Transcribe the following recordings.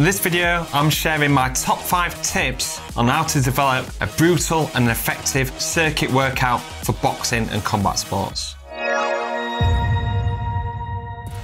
In this video, I'm sharing my top 5 tips on how to develop a brutal and effective circuit workout for boxing and combat sports.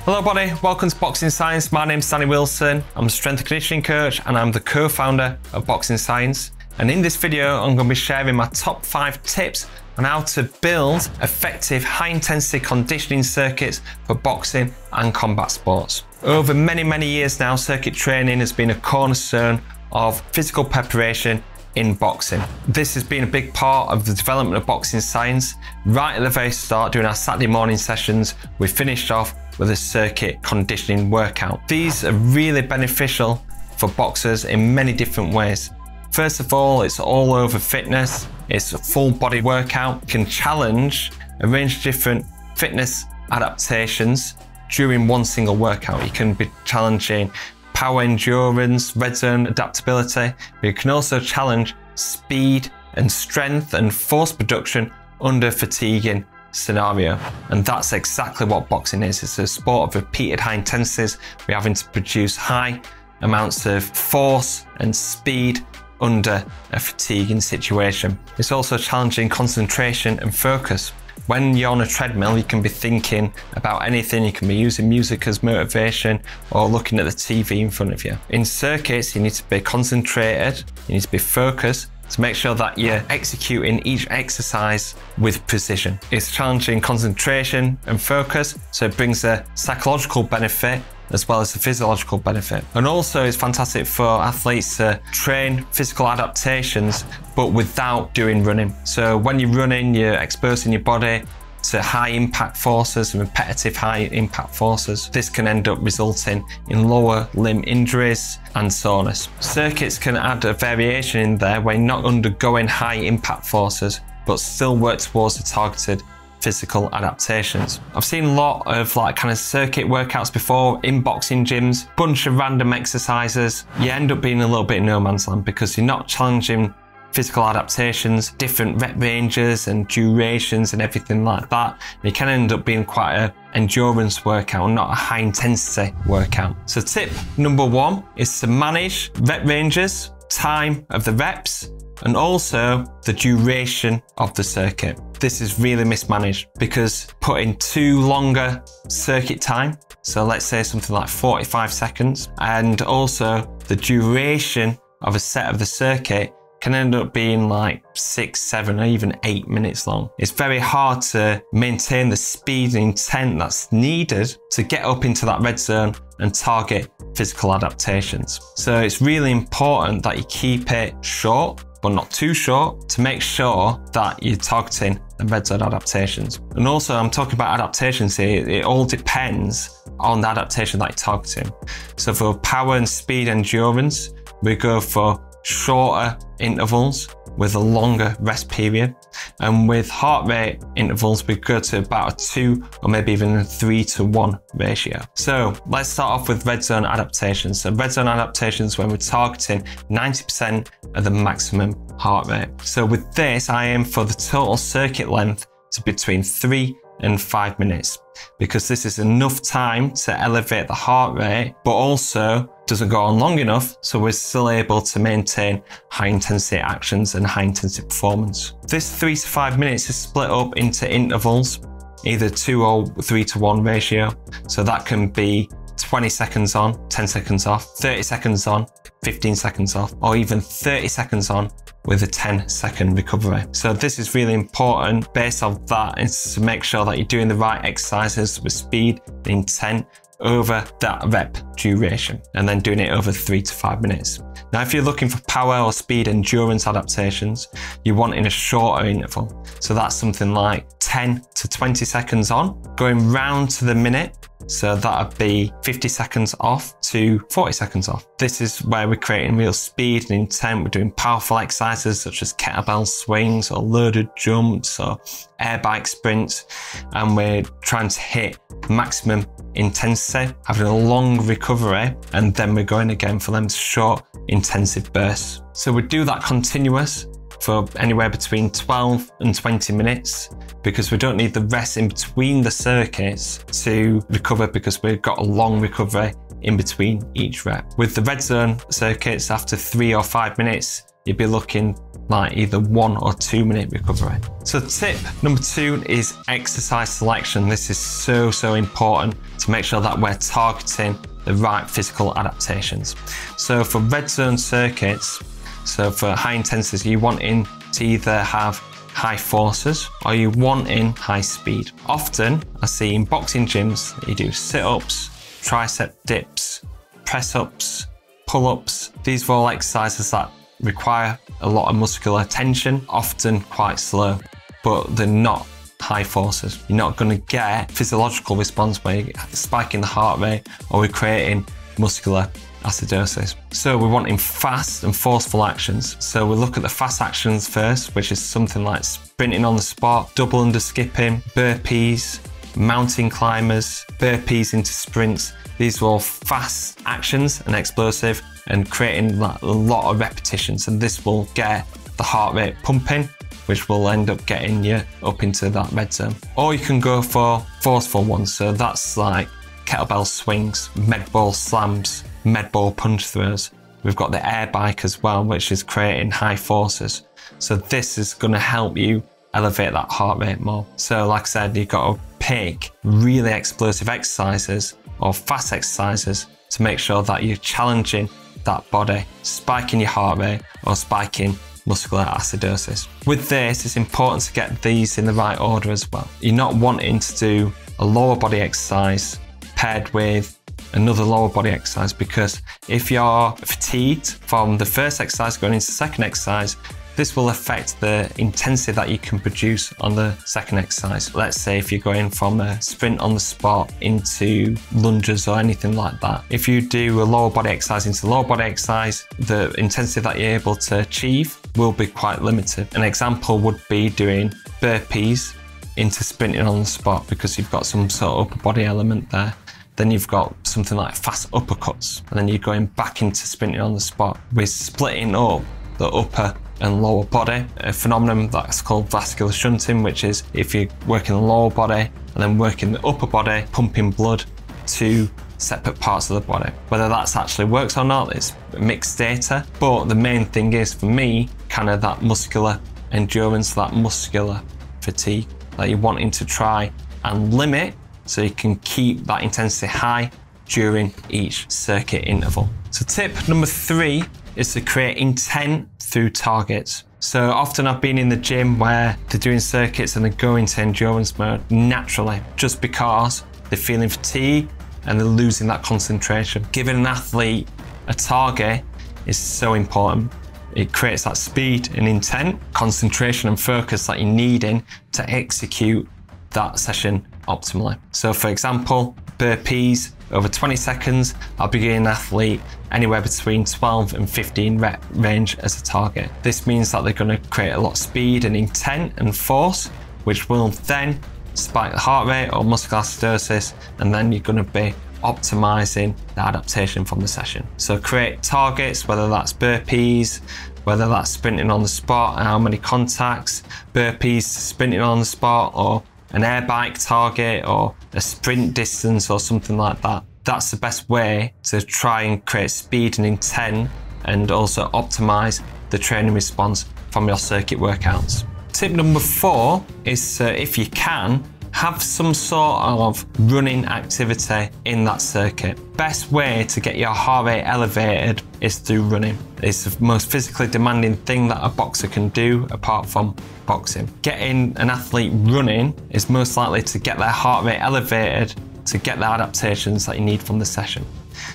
Hello everybody, welcome to Boxing Science. My name's Danny Wilson. I'm a strength and conditioning coach and I'm the co-founder of Boxing Science. And in this video, I'm going to be sharing my top 5 tips on how to build effective high-intensity conditioning circuits for boxing and combat sports. Over many years now, circuit training has been a cornerstone of physical preparation in boxing. This has been a big part of the development of Boxing Science. Right at the very start, during our Saturday morning sessions, we finished off with a circuit conditioning workout. These are really beneficial for boxers in many different ways. First of all, it's all over fitness. It's a full body workout. It can challenge a range of different fitness adaptations during one single workout. You can be challenging power endurance, red zone adaptability, but you can also challenge speed and strength and force production under fatiguing scenario. And that's exactly what boxing is. It's a sport of repeated high intensities. We're having to produce high amounts of force and speed under a fatiguing situation. It's also challenging concentration and focus. When you're on a treadmill, you can be thinking about anything. You can be using music as motivation or looking at the TV in front of you. In circuits, you need to be concentrated, you need to be focused to make sure that you're executing each exercise with precision. It's challenging concentration and focus, so it brings a psychological benefit as well as the physiological benefit. And also it's fantastic for athletes to train physical adaptations, but without doing running. So when you're running, you're exposing your body to high impact forces and repetitive high impact forces. This can end up resulting in lower limb injuries and soreness. Circuits can add a variation in there where you're not undergoing high impact forces, but still work towards the targeted physical adaptations. I've seen a lot of kind of circuit workouts before in boxing gyms, bunch of random exercises. You end up being a little bit in no man's land because you're not challenging physical adaptations, different rep ranges and durations and everything like that. And you can end up being quite an endurance workout, not a high intensity workout. So tip number 1 is to manage rep ranges, time of the reps, and also the duration of the circuit. This is really mismanaged because putting too longer circuit time, so let's say something like 45 seconds, and also the duration of a set of the circuit can end up being like 6, 7, or even 8 minutes long. It's very hard to maintain the speed and intent that's needed to get up into that red zone and target physical adaptations. So it's really important that you keep it short, but not too short, to make sure that you're targeting the red zone adaptations. And also, I'm talking about adaptations here, it all depends on the adaptation that you're targeting. So for power and speed endurance, we go for shorter intervals with a longer rest period. And with heart rate intervals, we go to about a 2 or maybe even a 3:1 ratio. So let's start off with red zone adaptations. So red zone adaptations when we're targeting 90% of the maximum heart rate. So with this, I aim for the total circuit length to between 3 and 5 minutes, because this is enough time to elevate the heart rate, but also doesn't go on long enough, so we're still able to maintain high intensity actions and high intensity performance. This 3 to 5 minutes is split up into intervals, either 2 or 3:1 ratio. So that can be 20 seconds on, 10 seconds off, 30 seconds on, 15 seconds off, or even 30 seconds on with a 10-second recovery. So this is really important. Based on that, is to make sure that you're doing the right exercises with speed and intent over that rep duration, and then doing it over 3 to 5 minutes. Now, if you're looking for power or speed endurance adaptations, you want in a shorter interval. So that's something like 10 to 20 seconds on, going round to the minute. So that would be 50 seconds off to 40 seconds off. This is where we're creating real speed and intent. We're doing powerful exercises such as kettlebell swings or loaded jumps or air bike sprints. And we're trying to hit maximum intensity, having a long recovery, and then we're going again for them short, intensive bursts. So we do that continuous for anywhere between 12 and 20 minutes, because we don't need the rest in between the circuits to recover, because we've got a long recovery in between each rep. With the red zone circuits, after 3 or 5 minutes, you'd be looking like either 1 or 2 minute recovery. So tip number 2 is exercise selection. This is so important to make sure that we're targeting the right physical adaptations. So for red zone circuits, so for high intensity, you're wanting to either have high forces or you wanting high speed. Often I see in boxing gyms that you do sit-ups, tricep dips, press-ups, pull-ups. These are all exercises that require a lot of muscular tension, often quite slow, but they're not high forces. You're not going to get physiological response where you're spiking the heart rate or we're creating muscular acidosis. So we're wanting fast and forceful actions. So we'll look at the fast actions first, which is something like sprinting on the spot, double under skipping, burpees, mountain climbers, burpees into sprints. These are all fast actions and explosive and creating a lot of repetitions, and this will get the heart rate pumping, which will end up getting you up into that red zone. Or you can go for forceful ones, so that's like kettlebell swings, med ball slams, med ball punch throws. We've got the air bike as well, which is creating high forces. So this is going to help you elevate that heart rate more. So like I said, you've got to pick really explosive exercises or fast exercises to make sure that you're challenging that body, spiking your heart rate or spiking muscular acidosis. With this, it's important to get these in the right order as well. You're not wanting to do a lower body exercise paired with another lower body exercise, because if you're fatigued from the first exercise going into the second exercise, this will affect the intensity that you can produce on the second exercise. Let's say if you're going from a sprint on the spot into lunges or anything like that. If you do a lower body exercise into lower body exercise, the intensity that you're able to achieve will be quite limited. An example would be doing burpees into sprinting on the spot, because you've got some sort of upper body element there. Then you've got something like fast uppercuts, and then you're going back into sprinting on the spot. We're splitting up the upper and lower body, a phenomenon that's called vascular shunting, which is if you're working the lower body and then working the upper body, pumping blood to separate parts of the body. Whether that's actually works or not, it's mixed data, but the main thing is for me, kind of that muscular endurance, that muscular fatigue that you're wanting to try and limit so you can keep that intensity high during each circuit interval. So tip number 3 is to create intent through targets. So often I've been in the gym where they're doing circuits and they go into endurance mode naturally, just because they're feeling fatigue and they're losing that concentration. Giving an athlete a target is so important. It creates that speed and intent, concentration and focus that you're needing to execute that session optimally. So for example, burpees over 20 seconds, I'll be giving an athlete anywhere between 12 and 15 rep range as a target. This means that they're going to create a lot of speed and intent and force, which will then spike the heart rate or muscular acidosis, and then you're going to be optimizing the adaptation from the session. So create targets, whether that's burpees, whether that's sprinting on the spot and how many contacts, burpees, sprinting on the spot, or an air bike target or a sprint distance or something like that. That's the best way to try and create speed and intent and also optimize the training response from your circuit workouts. Tip number 4 is if you can, have some sort of running activity in that circuit. Best way to get your heart rate elevated is through running. It's the most physically demanding thing that a boxer can do apart from boxing. Getting an athlete running is most likely to get their heart rate elevated to get the adaptations that you need from the session.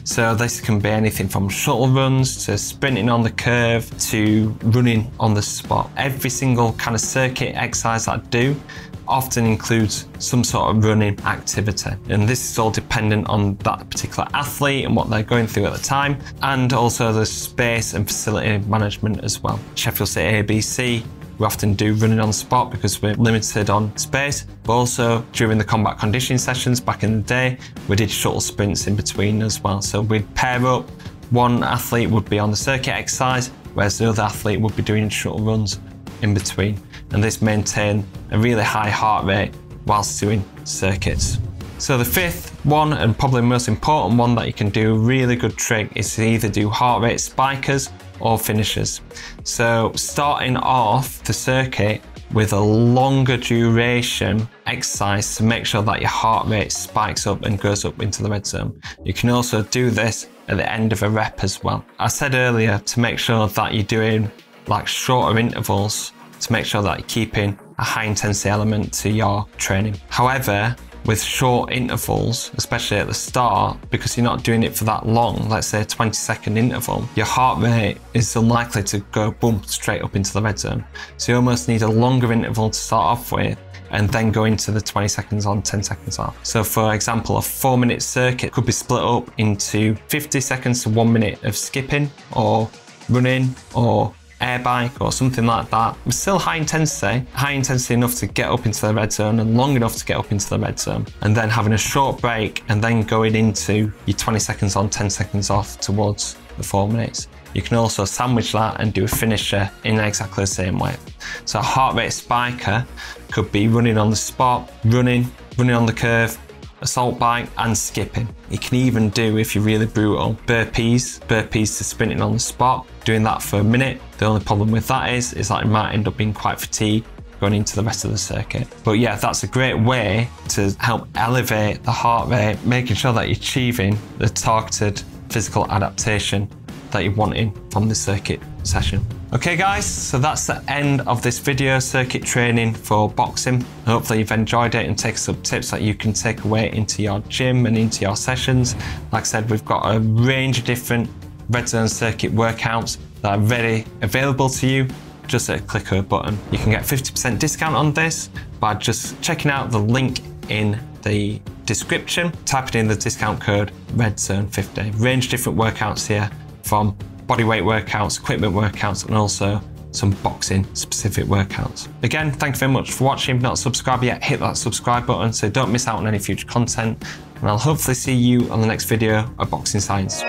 So this can be anything from shuttle runs to sprinting on the curve to running on the spot. Every single kind of circuit exercise that I do often includes some sort of running activity. And this is all dependent on that particular athlete and what they're going through at the time, and also the space and facility management as well. Sheffield City ABC, we often do running on the spot because we're limited on space, but also during the combat conditioning sessions back in the day, we did shuttle sprints in between as well. So we'd pair up, one athlete would be on the circuit exercise, whereas the other athlete would be doing shuttle runs in between. And this maintained a really high heart rate whilst doing circuits. So the fifth one, and probably the most important one that you can do, a really good trick, is to either do heart rate spikers or finishers. So starting off the circuit with a longer duration exercise to make sure that your heart rate spikes up and goes up into the red zone. You can also do this at the end of a rep as well. I said earlier to make sure that you're doing like shorter intervals to make sure that you're keeping a high intensity element to your training. However, with short intervals, especially at the start, because you're not doing it for that long, let's say a 20-second interval, your heart rate is unlikely to go boom straight up into the red zone. So you almost need a longer interval to start off with and then go into the 20 seconds on, 10 seconds off. So for example, a 4-minute circuit could be split up into 50 seconds to 1 minute of skipping or running or air bike or something like that. It's still high intensity enough to get up into the red zone and long enough to get up into the red zone, and then having a short break and then going into your 20 seconds on, 10 seconds off towards the 4 minutes. You can also sandwich that and do a finisher in exactly the same way. So a heart rate spiker could be running on the spot, running on the curve, assault bike and skipping. You can even do, if you're really brutal, burpees to sprinting on the spot, doing that for a minute. The only problem with that is that you might end up being quite fatigued going into the rest of the circuit. But yeah, that's a great way to help elevate the heart rate, making sure that you're achieving the targeted physical adaptation that you're wanting from the circuit session. Okay guys, so that's the end of this video, circuit training for boxing. Hopefully you've enjoyed it and taken some tips that you can take away into your gym and into your sessions. Like I said, we've got a range of different red zone circuit workouts that are ready, available to you just at a click of a button. You can get 50% discount on this by just checking out the link in the description, typing in the discount code REDZONE50. Range of different workouts here, from bodyweight workouts, equipment workouts, and also some boxing specific workouts. Again, thank you very much for watching. If not subscribed yet, hit that subscribe button so don't miss out on any future content. And I'll hopefully see you on the next video of Boxing Science.